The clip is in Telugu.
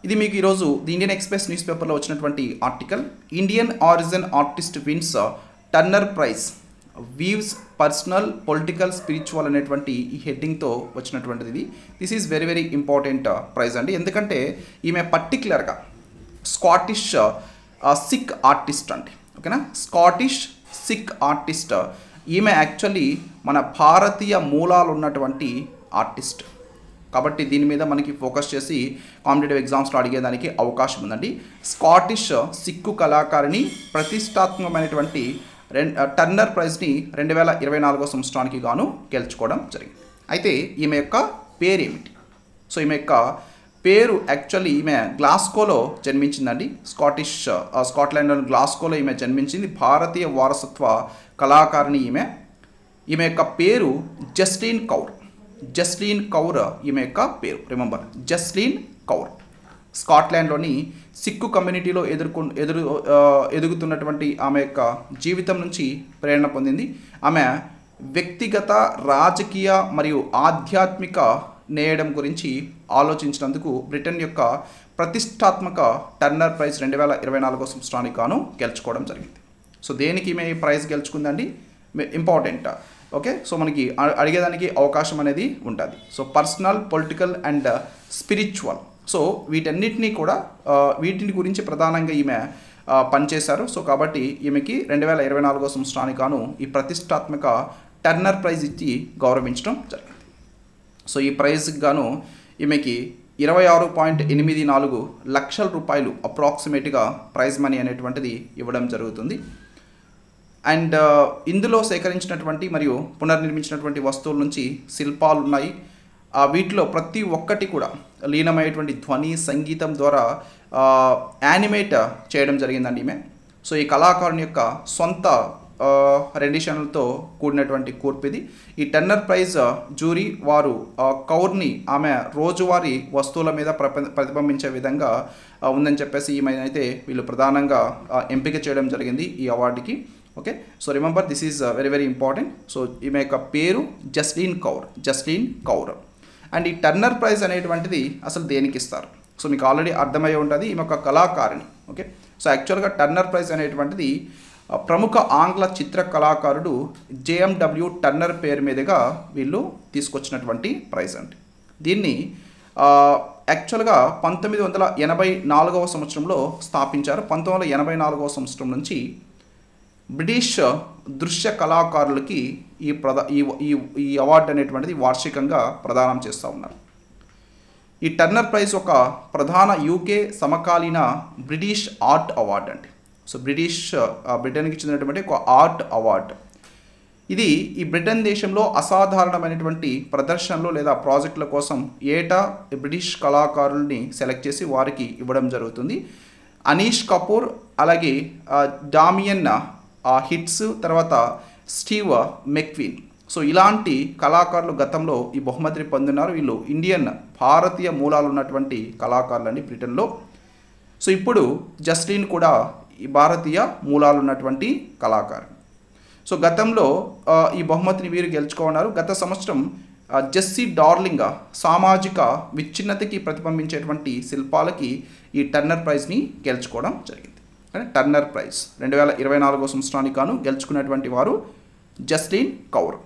ఇది మీకు ఈరోజు ది ఇండియన్ ఎక్స్ప్రెస్ న్యూస్ పేపర్లో వచ్చినటువంటి article. Indian origin artist wins Turner prize weaves personal political spiritual అనేటువంటి ఈ హెడ్డింగ్తో వచ్చినటువంటిది ఇది. This is very very important prize అండి. ఎందుకంటే ఈమె పర్టికులర్గా స్కాటిష్ సిక్ ఆర్టిస్ట్ అండి. ఓకేనా, స్కాటిష్ సిక్ ఆర్టిస్ట్. ఈమె యాక్చువల్లీ మన భారతీయ మూలాలు ఉన్నటువంటి ఆర్టిస్ట్ కాబట్టి దీని మీద మనకి ఫోకస్ చేసి కాంపిటేటివ్ ఎగ్జామ్స్లో అడిగేదానికి అవకాశం ఉందండి. స్కాటిష్ సిక్కు కళాకారిణి ప్రతిష్టాత్మకమైనటువంటి టర్నర్ ప్రైజ్ని 2024 సంవత్సరానికి గాను గెలుచుకోవడం జరిగింది. అయితే ఈమె యొక్క పేరు ఏమిటి? సో ఈమె యొక్క పేరు యాక్చువల్లీ ఈమె గ్లాస్కోలో జన్మించిందండి. స్కాట్లాండ్లోని గ్లాస్కోలో ఈమె జన్మించింది. భారతీయ వారసత్వ కళాకారిణి ఈమె. ఈమె యొక్క పేరు జస్లీన్ కౌర్. జస్లీన్ కౌర్ ఈమె యొక్క పేరు. రిమెంబర్, జస్లీన్ కౌర్. స్కాట్లాండ్లోని సిక్కు కమ్యూనిటీలో ఎదుగుతున్నటువంటి ఆమె యొక్క జీవితం నుంచి ప్రేరణ పొందింది. ఆమె వ్యక్తిగత, రాజకీయ మరియు ఆధ్యాత్మిక నేయడం గురించి ఆలోచించినందుకు బ్రిటన్ యొక్క ప్రతిష్టాత్మక టర్నర్ ప్రైజ్ 2024 సంవత్సరానికి గాను గెలుచుకోవడం జరిగింది. సో దేనికి ఈమె ఈ ప్రైజ్ గెలుచుకుందండి? ఇంపార్టెంట్. ఓకే, సో మనకి అడిగేదానికి అవకాశం అనేది ఉంటుంది. So personal, political and spiritual. So వీటన్నిటినీ కూడా వీటిని గురించి ప్రధానంగా ఈమె పనిచేశారు. సో కాబట్టి ఈమెకి 2024 సంవత్సరానికి గాను ఈ ప్రతిష్టాత్మక టర్నర్ ప్రైజ్ ఇచ్చి గౌరవించడం జరిగింది. సో ఈ ప్రైజ్కి గాను ఈమెకి 26.84 లక్షల రూపాయలు అప్రాక్సిమేట్గా ప్రైజ్ మనీ అనేటువంటిది ఇవ్వడం జరుగుతుంది. అండ్ ఇందులో సేకరించినటువంటి మరియు పునర్నిర్మించినటువంటి వస్తువుల నుంచి శిల్పాలు ఉన్నాయి. వీటిలో ప్రతి ఒక్కటి కూడా లీనమైనటువంటి ధ్వని, సంగీతం ద్వారా యానిమేట్ చేయడం జరిగిందండి ఈమె. సో ఈ కళాకారుని యొక్క సొంత రెండిషన్లతో కూడినటువంటి కూర్పిది. ఈ టర్నర్ ప్రైజ్ జ్యూరీ వారు కౌర్ని ఆమె రోజువారీ వస్తువుల మీద ప్రతిబింబించే విధంగా ఉందని చెప్పేసి ఈమెనైతే వీళ్ళు ప్రధానంగా ఎంపిక చేయడం జరిగింది ఈ అవార్డుకి. Okay, so remember this is very very important. So ఈమె యొక్క పేరు జస్లీన్ కౌర్. జస్లీన్ కౌర్. అండ్ ఈ టర్నర్ ప్రైజ్ అనేటువంటిది అసలు దేనికి ఇస్తారు? సో మీకు ఆల్రెడీ అర్థమై ఉంటుంది, ఈమె ఒక కళాకారిణి. ఓకే, సో యాక్చువల్గా టర్నర్ ప్రైజ్ అనేటువంటిది ప్రముఖ ఆంగ్ల చిత్ర కళాకారుడు జేఎండబ్ల్యూ టర్నర్ పేరు మీదుగా వీళ్ళు తీసుకొచ్చినటువంటి ప్రైజ్ అండి. దీన్ని యాక్చువల్గా 1984 సంవత్సరంలో స్థాపించారు. 1984 సంవత్సరం నుంచి బ్రిటిష్ దృశ్య కళాకారులకి ఈ అవార్డు అనేటువంటిది వార్షికంగా ప్రదానం చేస్తూ ఉన్నారు. ఈ టర్నర్ ప్రైజ్ ఒక ప్రధాన యూకే సమకాలీన బ్రిటిష్ ఆర్ట్ అవార్డు అండి. సో బ్రిటన్కి చెందినటువంటి ఒక ఆర్ట్ అవార్డు. ఇది ఈ బ్రిటన్ దేశంలో అసాధారణమైనటువంటి ప్రదర్శనలు లేదా ప్రాజెక్టుల కోసం ఏటా బ్రిటిష్ కళాకారుల్ని సెలెక్ట్ చేసి వారికి ఇవ్వడం జరుగుతుంది. అనీష్ కపూర్, అలాగే డామియన్ హిట్స్, తర్వాత స్టీవ్ మెక్వీన్. సో ఇలాంటి కళాకారులు గతంలో ఈ బహుమతిని పొందినారు. వీళ్ళు భారతీయ మూలాలు ఉన్నటువంటి కళాకారులండి బ్రిటన్లో. సో ఇప్పుడు జస్లీన్ కూడా ఈ భారతీయ మూలాలు ఉన్నటువంటి కళాకారు. సో గతంలో ఈ బహుమతిని వీరు గెలుచుకున్నారు. గత సంవత్సరం జెస్సీ డార్లింగ్ సామాజిక విచ్ఛిన్నతకి ప్రతిబింబించేటువంటి శిల్పాలకి ఈ టర్నర్ ప్రైజ్ని గెలుచుకోవడం జరిగింది. టర్నర్ ప్రైజ్ 2024 సంవత్సరానికి గాను గెలుచుకున్నటువంటి వారు జస్లీన్ కౌర్.